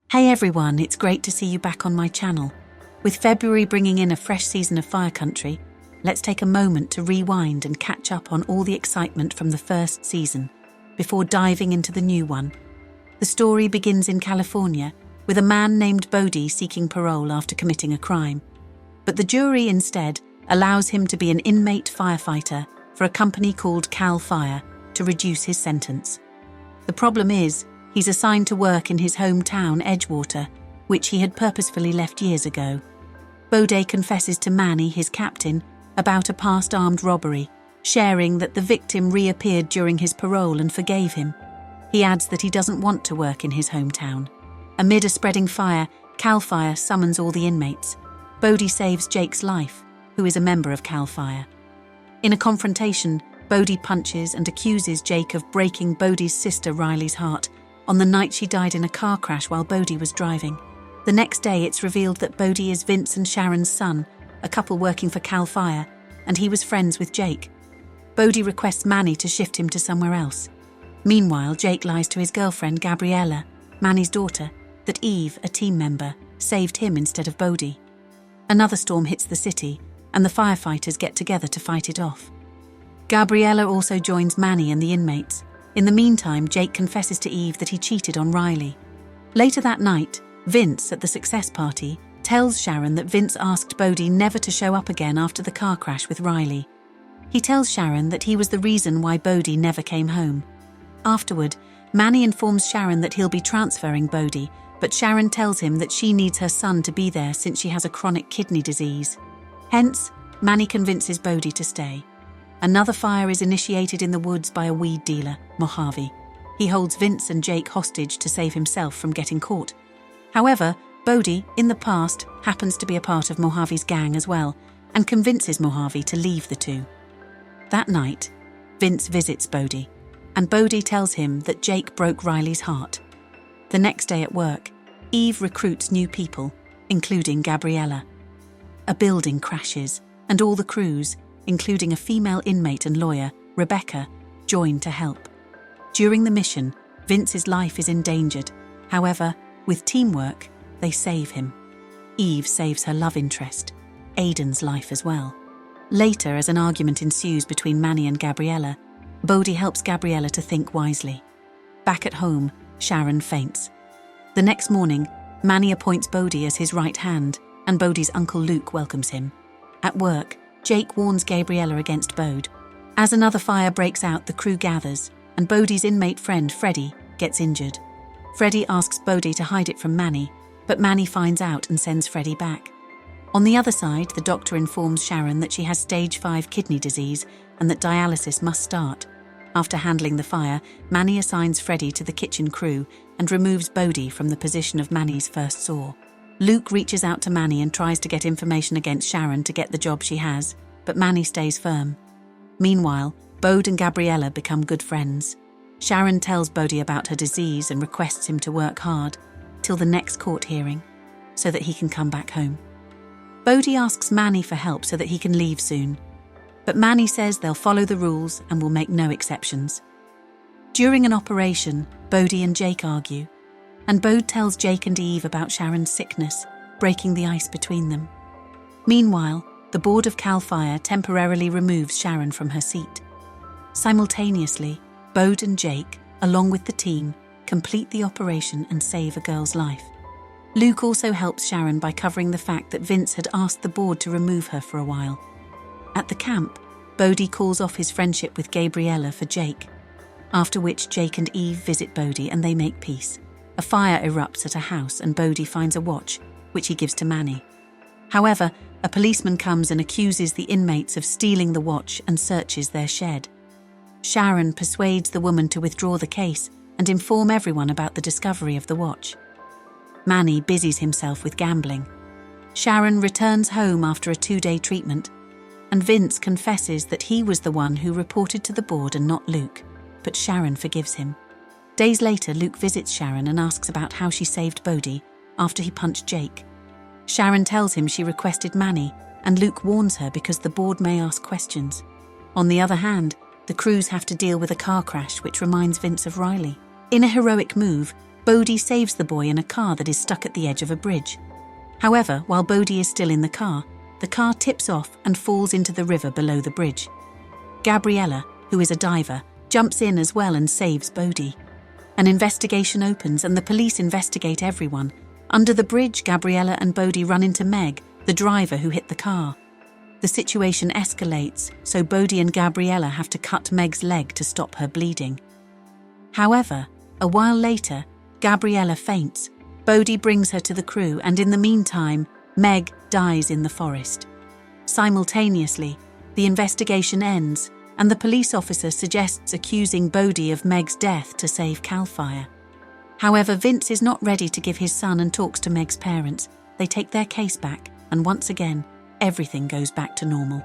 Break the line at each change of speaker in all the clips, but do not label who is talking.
Hey everyone, it's great to see you back on my channel. With February bringing in a fresh season of Fire Country, let's take a moment to rewind and catch up on all the excitement from the first season, before diving into the new one. The story begins in California, with a man named Bodie seeking parole after committing a crime. But the jury instead allows him to be an inmate firefighter for a company called Cal Fire to reduce his sentence. The problem is, he's assigned to work in his hometown, Edgewater, which he had purposefully left years ago. Bodie confesses to Manny, his captain, about a past armed robbery, sharing that the victim reappeared during his parole and forgave him. He adds that he doesn't want to work in his hometown. Amid a spreading fire, Cal Fire summons all the inmates. Bodie saves Jake's life, who is a member of Cal Fire. In a confrontation, Bodie punches and accuses Jake of breaking Bodie's sister Riley's heart on the night she died in a car crash while Bodie was driving. The next day, it's revealed that Bodie is Vince and Sharon's son, a couple working for Cal Fire, and he was friends with Jake. Bodie requests Manny to shift him to somewhere else. Meanwhile, Jake lies to his girlfriend, Gabriella, Manny's daughter, that Eve, a team member, saved him instead of Bodie. Another storm hits the city, and the firefighters get together to fight it off. Gabriella also joins Manny and the inmates. In the meantime, Jake confesses to Eve that he cheated on Riley. Later that night, Vince, at the success party, tells Sharon that Vince asked Bodie never to show up again after the car crash with Riley. He tells Sharon that he was the reason why Bodie never came home. Afterward, Manny informs Sharon that he'll be transferring Bodie, but Sharon tells him that she needs her son to be there since she has a chronic kidney disease. Hence, Manny convinces Bodie to stay. Another fire is initiated in the woods by a weed dealer, Mojave. He holds Vince and Jake hostage to save himself from getting caught. However, Bodie, in the past, happens to be a part of Mojave's gang as well, and convinces Mojave to leave the two. That night, Vince visits Bodie, and Bodie tells him that Jake broke Riley's heart. The next day at work, Eve recruits new people, including Gabriella. A building crashes, and all the crews, including a female inmate and lawyer, Rebecca, join to help. During the mission, Vince's life is endangered. However, with teamwork, they save him. Eve saves her love interest, Aiden's life as well. Later, as an argument ensues between Manny and Gabriella, Bodie helps Gabriella to think wisely. Back at home, Sharon faints. The next morning, Manny appoints Bodie as his right hand, and Bodie's uncle Luke welcomes him. At work, Jake warns Gabriella against Bode. As another fire breaks out, the crew gathers, and Bodie's inmate friend, Freddie, gets injured. Freddie asks Bodie to hide it from Manny, but Manny finds out and sends Freddie back. On the other side, the doctor informs Sharon that she has stage 5 kidney disease and that dialysis must start. After handling the fire, Manny assigns Freddie to the kitchen crew and removes Bodie from the position of Manny's first saw. Luke reaches out to Manny and tries to get information against Sharon to get the job she has, but Manny stays firm. Meanwhile, Bode and Gabriella become good friends. Sharon tells Bodie about her disease and requests him to work hard till the next court hearing, so that he can come back home. Bodie asks Manny for help so that he can leave soon, but Manny says they'll follow the rules and will make no exceptions. During an operation, Bodie and Jake argue, and Bode tells Jake and Eve about Sharon's sickness, breaking the ice between them. Meanwhile, the board of Cal Fire temporarily removes Sharon from her seat. Simultaneously, Bode and Jake, along with the team, complete the operation and save a girl's life. Luke also helps Sharon by covering the fact that Vince had asked the board to remove her for a while. At the camp, Bodie calls off his friendship with Gabriella for Jake, after which Jake and Eve visit Bodie and they make peace. A fire erupts at a house and Bodie finds a watch, which he gives to Manny. However, a policeman comes and accuses the inmates of stealing the watch and searches their shed. Sharon persuades the woman to withdraw the case and inform everyone about the discovery of the watch. Manny busies himself with gambling. Sharon returns home after a 2-day treatment, and Vince confesses that he was the one who reported to the board and not Luke, but Sharon forgives him. Days later, Luke visits Sharon and asks about how she saved Bodie after he punched Jake. Sharon tells him she requested Manny, and Luke warns her because the board may ask questions. On the other hand, the crews have to deal with a car crash which reminds Vince of Riley. In a heroic move, Bodhi saves the boy in a car that is stuck at the edge of a bridge. However, while Bodhi is still in the car tips off and falls into the river below the bridge. Gabriella, who is a diver, jumps in as well and saves Bodhi. An investigation opens and the police investigate everyone. Under the bridge, Gabriella and Bodhi run into Meg, the driver who hit the car. The situation escalates, so Bodhi and Gabriella have to cut Meg's leg to stop her bleeding. However, a while later, Gabriella faints. Bodhi brings her to the crew, and in the meantime, Meg dies in the forest. Simultaneously, the investigation ends, and the police officer suggests accusing Bodhi of Meg's death to save Cal Fire. However, Vince is not ready to give his son and talks to Meg's parents. They take their case back, and once again, everything goes back to normal.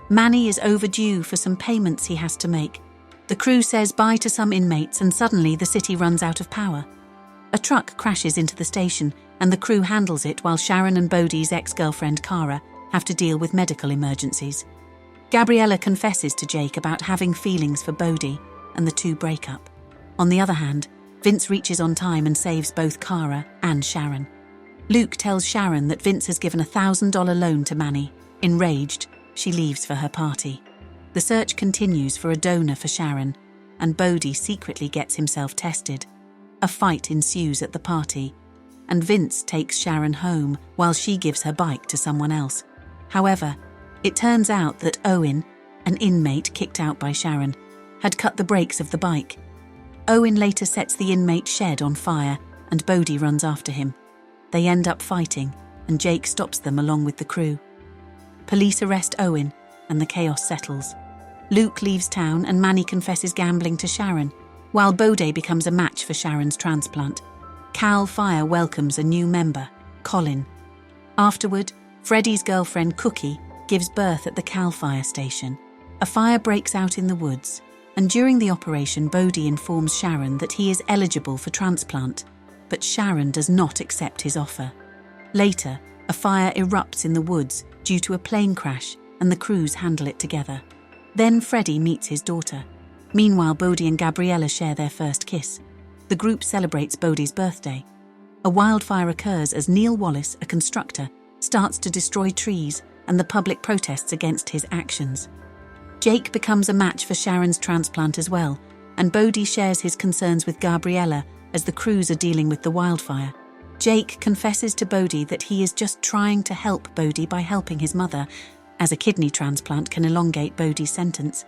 Manny is overdue for some payments he has to make. The crew says bye to some inmates, and suddenly the city runs out of power. A truck crashes into the station, and the crew handles it while Sharon and Bodhi's ex-girlfriend Cara have to deal with medical emergencies. Gabriella confesses to Jake about having feelings for Bodhi, and the two break up. On the other hand, Vince reaches on time and saves both Cara and Sharon. Luke tells Sharon that Vince has given a $1,000 loan to Manny. Enraged, she leaves for her party. The search continues for a donor for Sharon, and Bodhi secretly gets himself tested. A fight ensues at the party, and Vince takes Sharon home while she gives her bike to someone else. However, it turns out that Owen, an inmate kicked out by Sharon, had cut the brakes of the bike. Owen later sets the inmate's shed on fire, and Bodhi runs after him. They end up fighting, and Jake stops them along with the crew. Police arrest Owen, and the chaos settles. Luke leaves town, and Manny confesses gambling to Sharon, while Bodhi becomes a match for Sharon's transplant. Cal Fire welcomes a new member, Colin. Afterward, Freddie's girlfriend Cookie gives birth at the Cal Fire station. A fire breaks out in the woods, and during the operation, Bodhi informs Sharon that he is eligible for transplant, but Sharon does not accept his offer. Later, a fire erupts in the woods due to a plane crash, and the crews handle it together. Then Freddie meets his daughter. Meanwhile, Bodhi and Gabriella share their first kiss. The group celebrates Bodhi's birthday. A wildfire occurs as Neil Wallace, a constructor, starts to destroy trees, and the public protests against his actions. Jake becomes a match for Sharon's transplant as well, and Bodhi shares his concerns with Gabriella as the crews are dealing with the wildfire. Jake confesses to Bodhi that he is just trying to help Bodhi by helping his mother, as a kidney transplant can elongate Bodhi's sentence.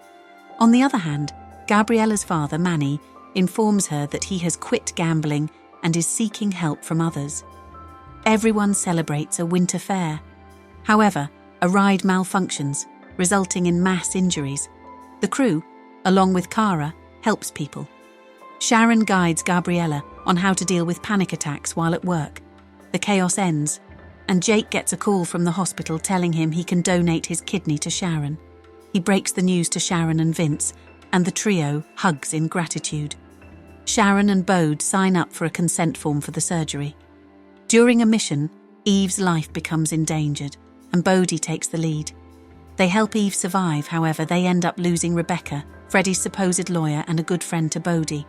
On the other hand, Gabriella's father, Manny, informs her that he has quit gambling and is seeking help from others. Everyone celebrates a winter fair. However, a ride malfunctions, resulting in mass injuries. The crew, along with Cara, helps people. Sharon guides Gabriella on how to deal with panic attacks while at work. The chaos ends, and Jake gets a call from the hospital telling him he can donate his kidney to Sharon. He breaks the news to Sharon and Vince, and the trio hugs in gratitude. Sharon and Bode sign up for a consent form for the surgery. During a mission, Eve's life becomes endangered, and Bodhi takes the lead. They help Eve survive, however they end up losing Rebecca, Freddie's supposed lawyer and a good friend to Bodhi.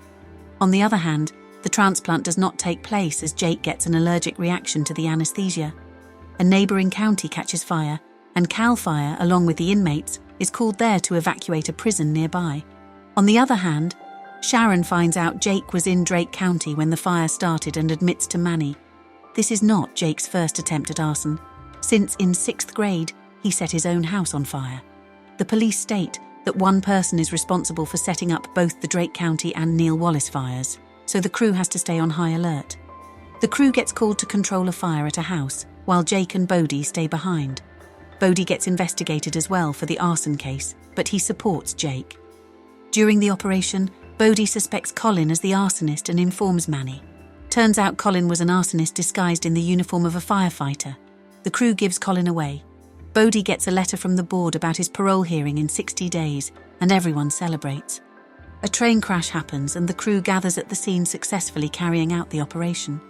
On the other hand, the transplant does not take place as Jake gets an allergic reaction to the anesthesia. A neighbouring county catches fire, and Cal Fire, along with the inmates, is called there to evacuate a prison nearby. On the other hand, Sharon finds out Jake was in Drake County when the fire started and admits to Manny. This is not Jake's first attempt at arson, since in 6th grade he set his own house on fire. The police state that one person is responsible for setting up both the Drake County and Neil Wallace fires, so the crew has to stay on high alert. The crew gets called to control a fire at a house, while Jake and Bodhi stay behind. Bodhi gets investigated as well for the arson case, but he supports Jake. During the operation, Bodhi suspects Colin as the arsonist and informs Manny. Turns out Colin was an arsonist disguised in the uniform of a firefighter. The crew gives Colin away. Bodhi gets a letter from the board about his parole hearing in 60 days, and everyone celebrates. A train crash happens and the crew gathers at the scene, successfully carrying out the operation.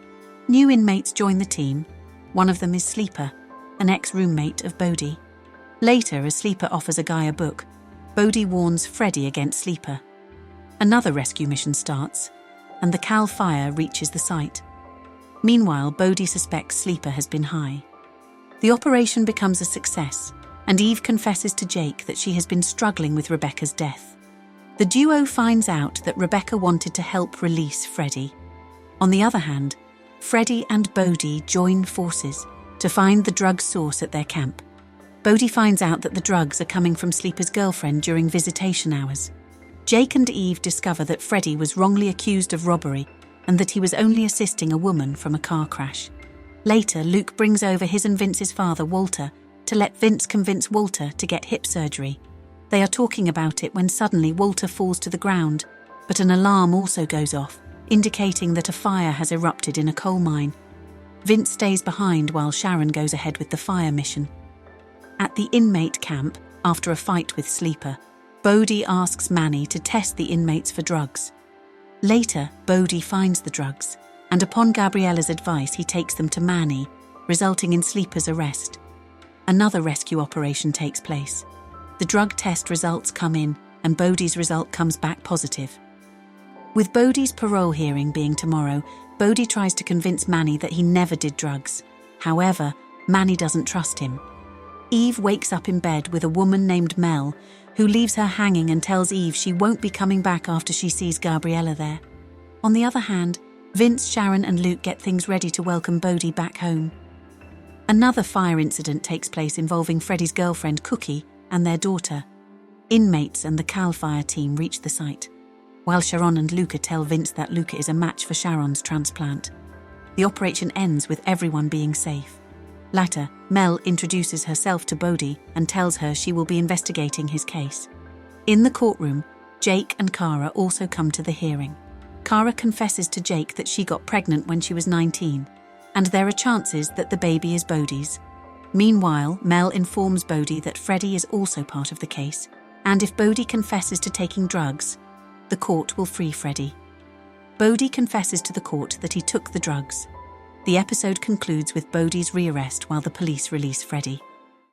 New inmates join the team. One of them is Sleeper, an ex-roommate of Bodhi. Later, as Sleeper offers a guy a book, Bodhi warns Freddie against Sleeper. Another rescue mission starts. and the Cal fire reaches the site. Meanwhile, Bodhi suspects Sleeper has been high. The operation becomes a success, and Eve confesses to Jake that she has been struggling with Rebecca's death. The duo finds out that Rebecca wanted to help release Freddie. On the other hand, Freddie and Bodhi join forces to find the drug source at their camp. Bodhi finds out that the drugs are coming from Sleeper's girlfriend during visitation hours. Jake and Eve discover that Freddie was wrongly accused of robbery and that he was only assisting a woman from a car crash. Later, Luke brings over his and Vince's father, Walter, to let Vince convince Walter to get hip surgery. They are talking about it when suddenly Walter falls to the ground, but an alarm also goes off, indicating that a fire has erupted in a coal mine. Vince stays behind while Sharon goes ahead with the fire mission. At the inmate camp, after a fight with Sleeper, Bodhi asks Manny to test the inmates for drugs. Later, Bodhi finds the drugs, and upon Gabriella's advice he takes them to Manny, resulting in Sleeper's arrest. Another rescue operation takes place. The drug test results come in, and Bodhi's result comes back positive. With Bodhi's parole hearing being tomorrow, Bodhi tries to convince Manny that he never did drugs. However, Manny doesn't trust him. Eve wakes up in bed with a woman named Mel, who leaves her hanging and tells Eve she won't be coming back after she sees Gabriella there. On the other hand, Vince, Sharon and Luke get things ready to welcome Bodhi back home. Another fire incident takes place involving Freddie's girlfriend Cookie and their daughter. Inmates and the Cal fire team reach the site, while Sharon and Luca tell Vince that Luca is a match for Sharon's transplant. The operation ends with everyone being safe. Later, Mel introduces herself to Bodhi and tells her she will be investigating his case. In the courtroom, Jake and Kara also come to the hearing. Kara confesses to Jake that she got pregnant when she was 19, and there are chances that the baby is Bodhi's. Meanwhile, Mel informs Bodhi that Freddie is also part of the case, and if Bodhi confesses to taking drugs, the court will free Freddie. Bodhi confesses to the court that he took the drugs. The episode concludes with Bodhi's rearrest while the police release Freddie.